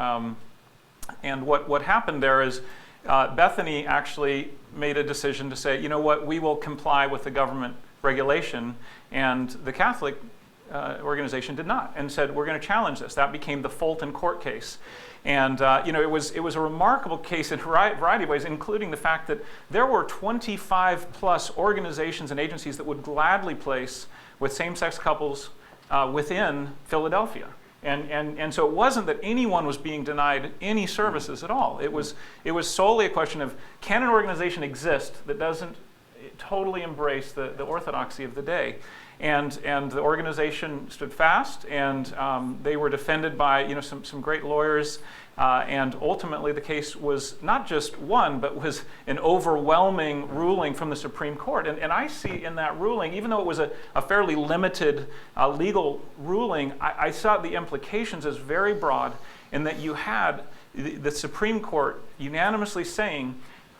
what happened there is Bethany actually made a decision to say, you know what, we will comply with the government regulation, and the Catholic organization did not, and said, we're going to challenge this. That became the Fulton court case. And it was a remarkable case in a variety of ways, including the fact that there were 25 plus organizations and agencies that would gladly place with same-sex couples within Philadelphia. And so it wasn't that anyone was being denied any services at all. It was solely a question of, can an organization exist that doesn't totally embrace the orthodoxy of the day? And the organization stood fast, and they were defended by some great lawyers. And ultimately, the case was not just won, but was an overwhelming ruling from the Supreme Court. And I see in that ruling, even though it was a fairly limited legal ruling, I saw the implications as very broad, in that you had the Supreme Court unanimously saying,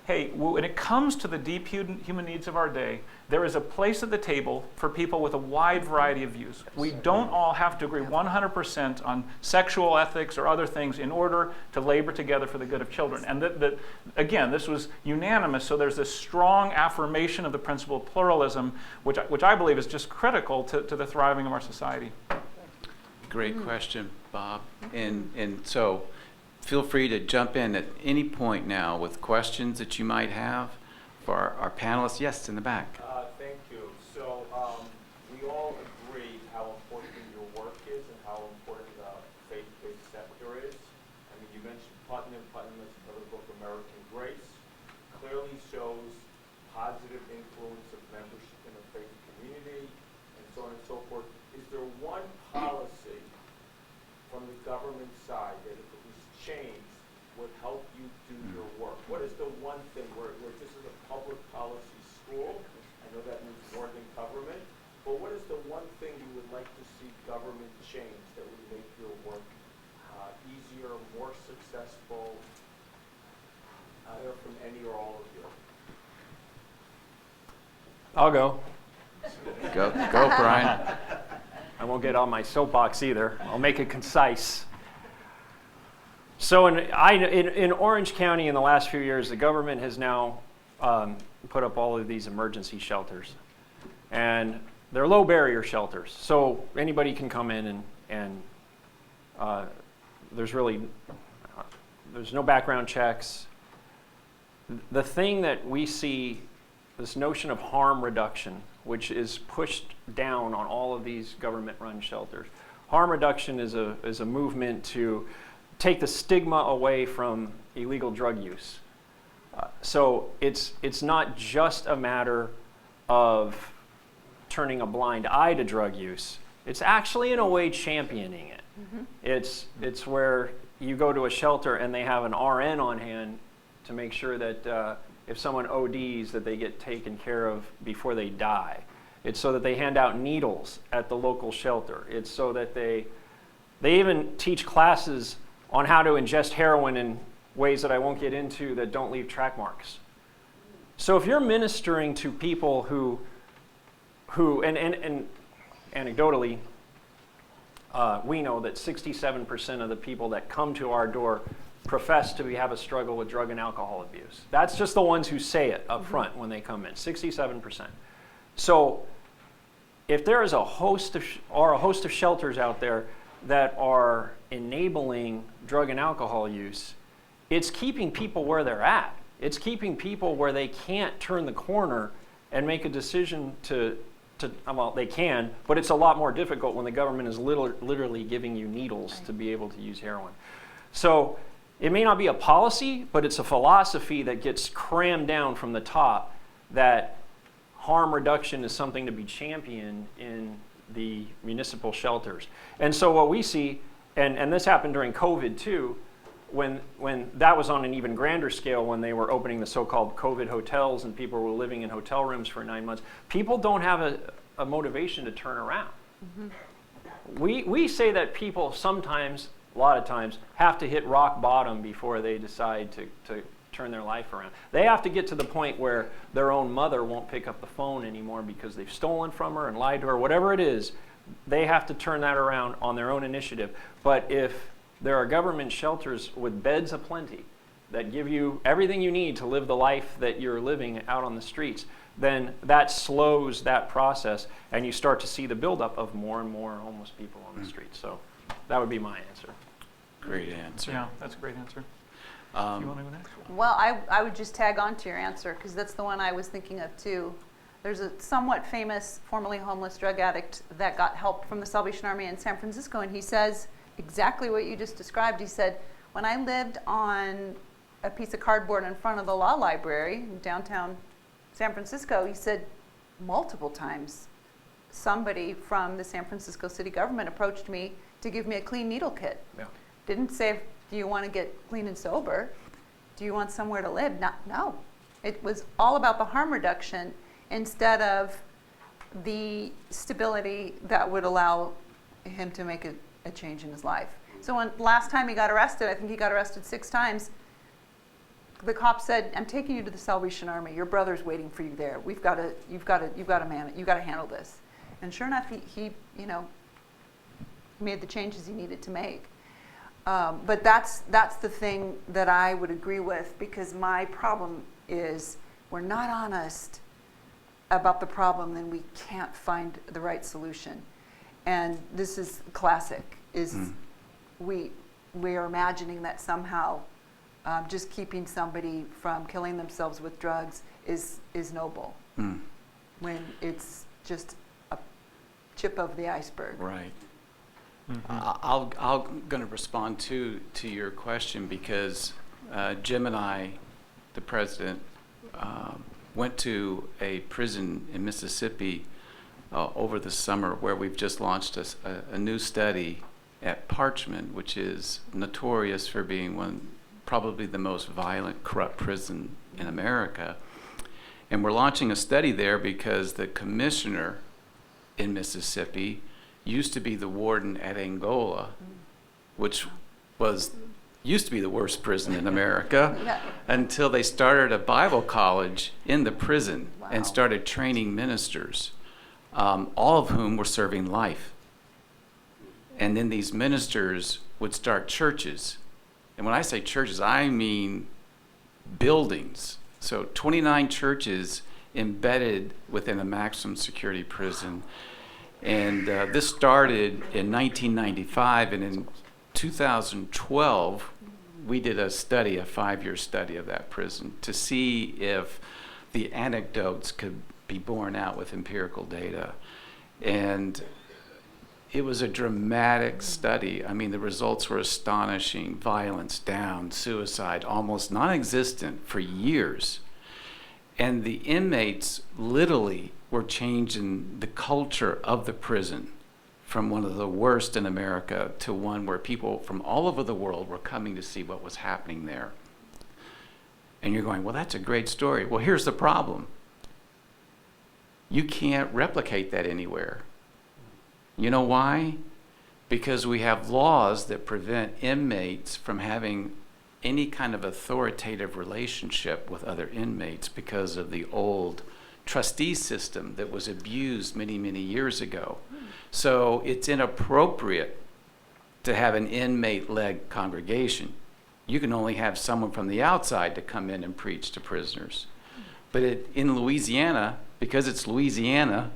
hey, when it comes to the deep human needs of our day, there is a place at the table for people with a wide variety of views. We don't all have to agree 100% on sexual ethics or other things in order to labor together for the good of children. And again, this was unanimous, so there's this strong affirmation of the principle of pluralism, which I believe is just critical to the thriving of our society. Great question, Bob. And so feel free to jump in at any point now with questions that you might have for our panelists. Yes, in the back. Thank you. So we all agree how important your work is and how important the faith-based sector is. I mean, you mentioned Putnam. Putnam has another book, American Grace, clearly shows positive influence of membership in a faith community and so on and so forth. Is there one policy from the government side that if it was changed would help you do your work? What is the one thing where this is a public policy school? I know that means more than government, but what is the one thing you would like to see government change that would make your work easier, more successful, either from any or all of you? I'll go. Go, Brian. I won't get on my soapbox either. I'll make it concise. So in Orange County in the last few years, the government has now put up all of these emergency shelters. And they're low barrier shelters. So anybody can come in and there's no background checks. The thing that we see, this notion of harm reduction, which is pushed down on all of these government-run shelters. Harm reduction is a movement to take the stigma away from illegal drug use. So it's not just a matter of turning a blind eye to drug use. It's actually in a way championing it. It's where you go to a shelter and they have an RN on hand to make sure that if someone ODs that they get taken care of before they die. It's so that they hand out needles at the local shelter. It's so that they even teach classes on how to ingest heroin in ways that I won't get into that don't leave track marks. So if you're ministering to people who and anecdotally, we know that 67% of the people that come to our door profess to have a struggle with drug and alcohol abuse. That's just the ones who say it up front when they come in, 67%. So if there is a host of shelters out there that are enabling drug and alcohol use, it's keeping people where they're at. It's keeping people where they can't turn the corner and make a decision well, they can, but it's a lot more difficult when the government is literally giving you needles to be able to use heroin. So it may not be a policy, but it's a philosophy that gets crammed down from the top that harm reduction is something to be championed in the municipal shelters. And so what we see, and this happened during COVID too, when that was on an even grander scale, when they were opening the so-called COVID hotels and people were living in hotel rooms for 9 months, people don't have a motivation to turn around. We say that people sometimes, a lot of times, have to hit rock bottom before they decide to turn their life around. They have to get to the point where their own mother won't pick up the phone anymore because they've stolen from her and lied to her, whatever it is. They have to turn that around on their own initiative. But if there are government shelters with beds aplenty that give you everything you need to live the life that you're living out on the streets, then that slows that process and you start to see the buildup of more and more homeless people on the streets. So that would be my answer. Great answer. Yeah, that's a great answer. You want to go next? Well, I would just tag on to your answer because that's the one I was thinking of too. There's a somewhat famous, formerly homeless drug addict that got help from the Salvation Army in San Francisco, and he says exactly what you just described. He said, when I lived on a piece of cardboard in front of the law library in downtown San Francisco, he said multiple times somebody from the San Francisco city government approached me to give me a clean needle kit. Yeah. Didn't say, do you want to get clean and sober? Do you want somewhere to live? No. It was all about the harm reduction instead of the stability that would allow him to make a change in his life. So when last time he got arrested, I think he got arrested 6 times, the cop said, I'm taking you to the Salvation Army. Your brother's waiting for you there. You've got to handle this. And sure enough, he made the changes he needed to make. But that's the thing that I would agree with, because my problem is we're not honest about the problem, then we can't find the right solution. And this is classic, we are imagining that somehow just keeping somebody from killing themselves with drugs is noble, when it's just a chip of the iceberg. Right. I'm going to respond to your question because Jim and I, the president, went to a prison in Mississippi over the summer where we've just launched a new study at Parchment, which is notorious for being probably the most violent, corrupt prison in America. And we're launching a study there because the commissioner in Mississippi used to be the warden at Angola, which used to be the worst prison in America, until they started a Bible college in the prison and started training ministers, all of whom were serving life. And then these ministers would start churches. And when I say churches, I mean buildings. So 29 churches embedded within a maximum security prison. And this started in 1995, and in 2012, we did a 5-year study of that prison to see if the anecdotes could be borne out with empirical data. And It was a dramatic study. I mean, the results were astonishing. Violence down, suicide almost non-existent for years. And the inmates literally were changing the culture of the prison from one of the worst in America to one where people from all over the world were coming to see what was happening there. And you're going, well, that's a great story. Well, here's the problem. You can't replicate that anywhere. You know why? Because we have laws that prevent inmates from having any kind of authoritative relationship with other inmates because of the old trustee system that was abused many, many years ago. So it's inappropriate to have an inmate-led congregation. You can only have someone from the outside to come in and preach to prisoners. But in Louisiana, because it's Louisiana,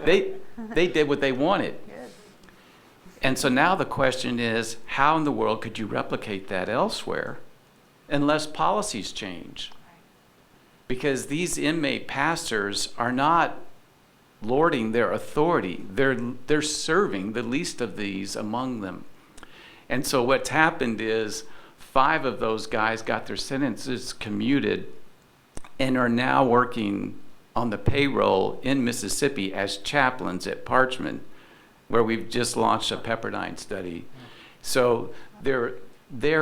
they did what they wanted. And so now the question is, how in the world could you replicate that elsewhere unless policies change? Because these inmate pastors are not lording their authority. They're serving the least of these among them. And so what's happened is 5 of those guys got their sentences commuted and are now working on the payroll in Mississippi as chaplains at Parchman, where we've just launched a Pepperdine study. So there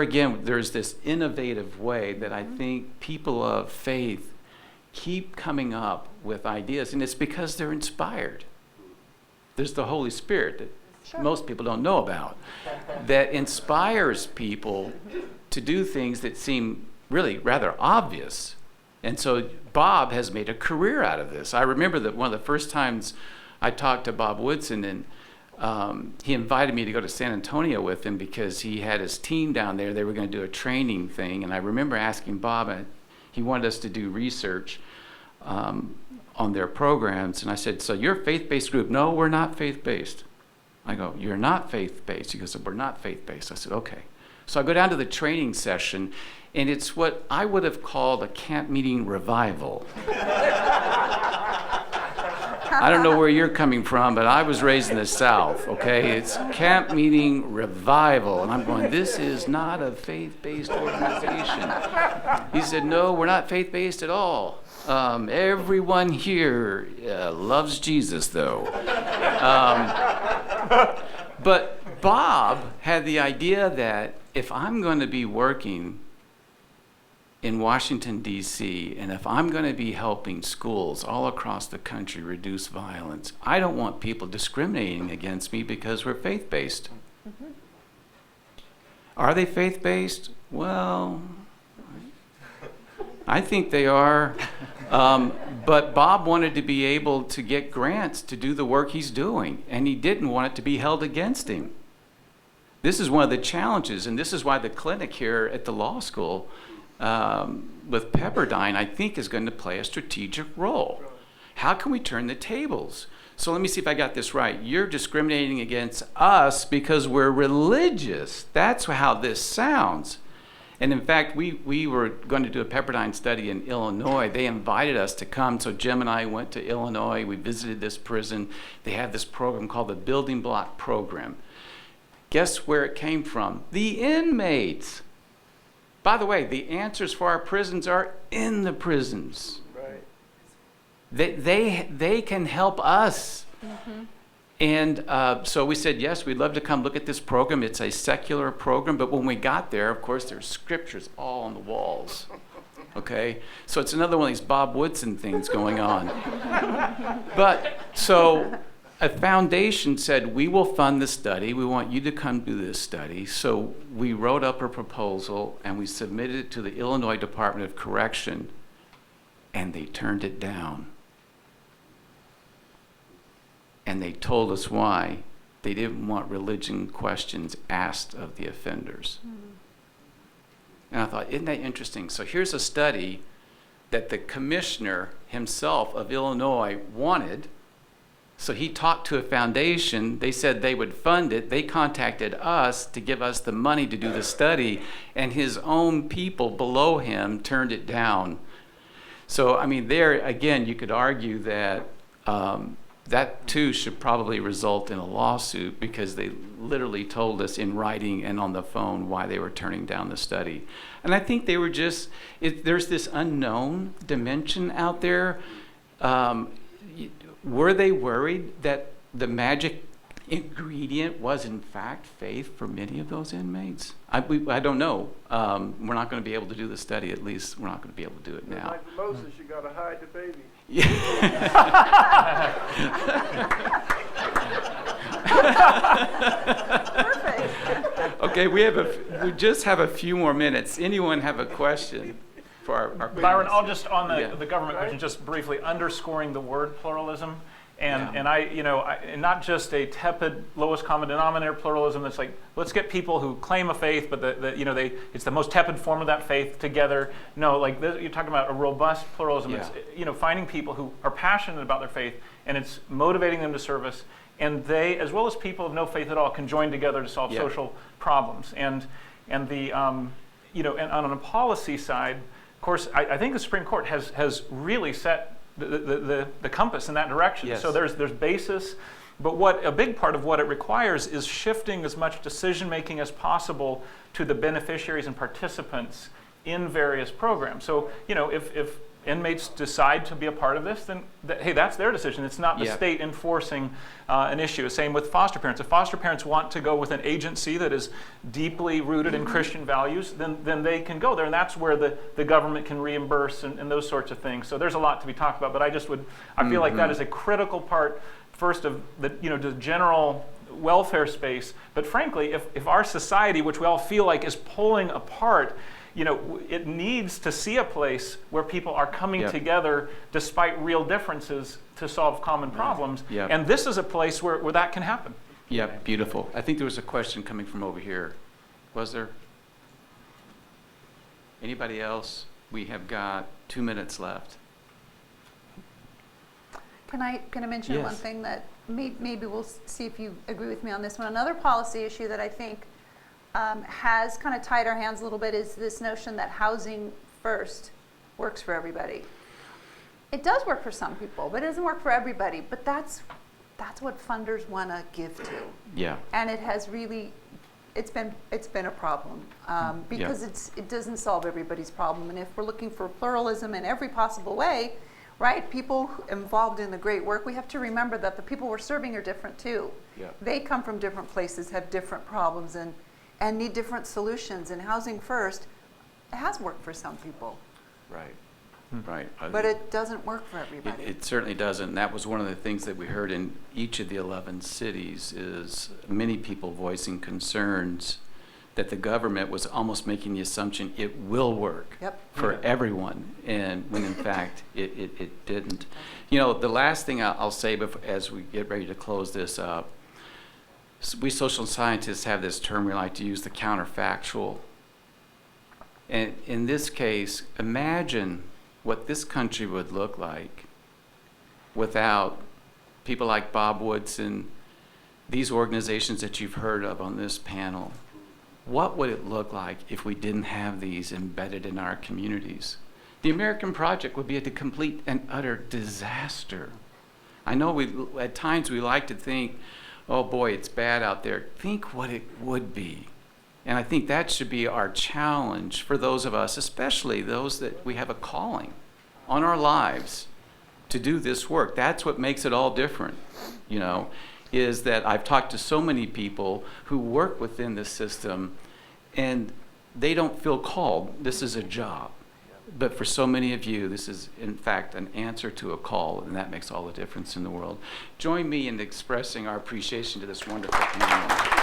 again, there's this innovative way that I think people of faith keep coming up with ideas, and it's because they're inspired. There's the Holy Spirit that most people don't know about, that inspires people to do things that seem really rather obvious. And so Bob has made a career out of this. I remember that one of the first times I talked to Bob Woodson, and he invited me to go to San Antonio with him because he had his team down there. They were going to do a training thing. And I remember asking Bob, he wanted us to do research on their programs. And I said, so you're a faith-based group? No, we're not faith-based. I go, you're not faith-based? He goes, we're not faith-based. I said, okay. So I go down to the training session, and it's what I would have called a camp meeting revival. I don't know where you're coming from, but I was raised in the South, okay? It's camp meeting revival. And I'm going, this is not a faith-based organization. He said, no, we're not faith-based at all. Everyone here loves Jesus, though. But Bob had the idea that if I'm going to be working in Washington, D.C., and if I'm going to be helping schools all across the country reduce violence, I don't want people discriminating against me because we're faith-based. Mm-hmm. Are they faith-based? Well, I think they are. But Bob wanted to be able to get grants to do the work he's doing, and he didn't want it to be held against him. This is one of the challenges, and this is why the clinic here at the law school with Pepperdine, I think, is going to play a strategic role. How can we turn the tables? So let me see if I got this right. You're discriminating against us because we're religious. That's how this sounds. And in fact, we were going to do a Pepperdine study in Illinois. They invited us to come, so Jim and I went to Illinois. We visited this prison. They have this program called the Building Block Program. Guess where it came from? The inmates. By the way, the answers for our prisons are in the prisons. Right. They can help us. Mm-hmm. And so we said, yes, we'd love to come look at this program. It's a secular program, but when we got there, of course, there's scriptures all on the walls. Okay? So it's another one of these Bob Woodson things going on. But so a foundation said, we will fund the study. We want you to come do this study. So we wrote up a proposal, and we submitted it to the Illinois Department of Correction, and they turned it down. And they told us why. They didn't want religion questions asked of the offenders. Mm-hmm. And I thought, isn't that interesting? So here's a study that the commissioner himself of Illinois wanted. So he talked to a foundation. They said they would fund it. They contacted us to give us the money to do the study, and his own people below him turned it down. So, I mean, there, again, you could argue that that too should probably result in a lawsuit, because they literally told us in writing and on the phone why they were turning down the study. And I think they were just, there's this unknown dimension out there. Were they worried that the magic ingredient was in fact faith for many of those inmates? I don't know. We're not going to be able to do the study. At least we're not going to be able to do it now. Like Moses, you got to hide the baby. Perfect. Okay, we just have a few more minutes. Anyone have a question for our Byron, I'll just, on the Yeah. government question, just briefly underscoring the word pluralism. And, Yeah. and and not just a tepid lowest common denominator pluralism that's like, let's get people who claim a faith, but it's the most tepid form of that faith together. No, like you're talking about a robust pluralism. Yeah. It's, finding people who are passionate about their faith, and it's motivating them to service. And they, as well as people of no faith at all, can join together to solve Yeah. social problems. And the, and on a policy side, of course, I think the Supreme Court has really set the compass in that direction. Yes. So there's basis, but a big part of what it requires is shifting as much decision making as possible to the beneficiaries and participants in various programs. So if inmates decide to be a part of this, then hey, that's their decision. It's not the Yeah. state enforcing an issue. Same with foster parents. If foster parents want to go with an agency that is deeply rooted in Christian values, then they can go there, and that's where the government can reimburse and those sorts of things. So there's a lot to be talked about, but I feel like that is a critical part, first, of the general welfare space. But frankly, if our society, which we all feel like is pulling apart, it needs to see a place where people are coming Yep. together despite real differences to solve common problems. Yep. And this is a place where that can happen. Yeah, beautiful. I think there was a question coming from over here. Was there? Anybody else? We have got 2 minutes left. Can I mention Yes. one thing that maybe we'll see if you agree with me on this one? Another policy issue that I think has kind of tied our hands a little bit is this notion that housing first works for everybody. It does work for some people, but it doesn't work for everybody. But that's what funders want to give to, Yeah. and it has really, it's been a problem because it doesn't solve everybody's problem. And if we're looking for pluralism in every possible way, right? People involved in the great work, we have to remember that the people we're serving are different too. Yeah. They come from different places, have different problems, and need different solutions. And housing first, it has worked for some people, Right. Right. but it doesn't work for everybody. It certainly doesn't. And that was one of the things that we heard in each of the 11 cities, is many people voicing concerns that the government was almost making the assumption it will work Yep. for everyone, and when in fact it didn't. The last thing I'll say as we get ready to close this up, we social scientists have this term we like to use, the counterfactual. And in this case, imagine what this country would look like without people like Bob Woodson, these organizations that you've heard of on this panel. What would it look like if we didn't have these embedded in our communities? The American Project would be a complete and utter disaster. I know at times we like to think, oh boy, it's bad out there. Think what it would be. And I think that should be our challenge for those of us, especially those that we have a calling on our lives to do this work. That's what makes it all different, is that I've talked to so many people who work within the system and they don't feel called. This is a job. But for so many of you, this is, in fact, an answer to a call, and that makes all the difference in the world. Join me in expressing our appreciation to this wonderful community.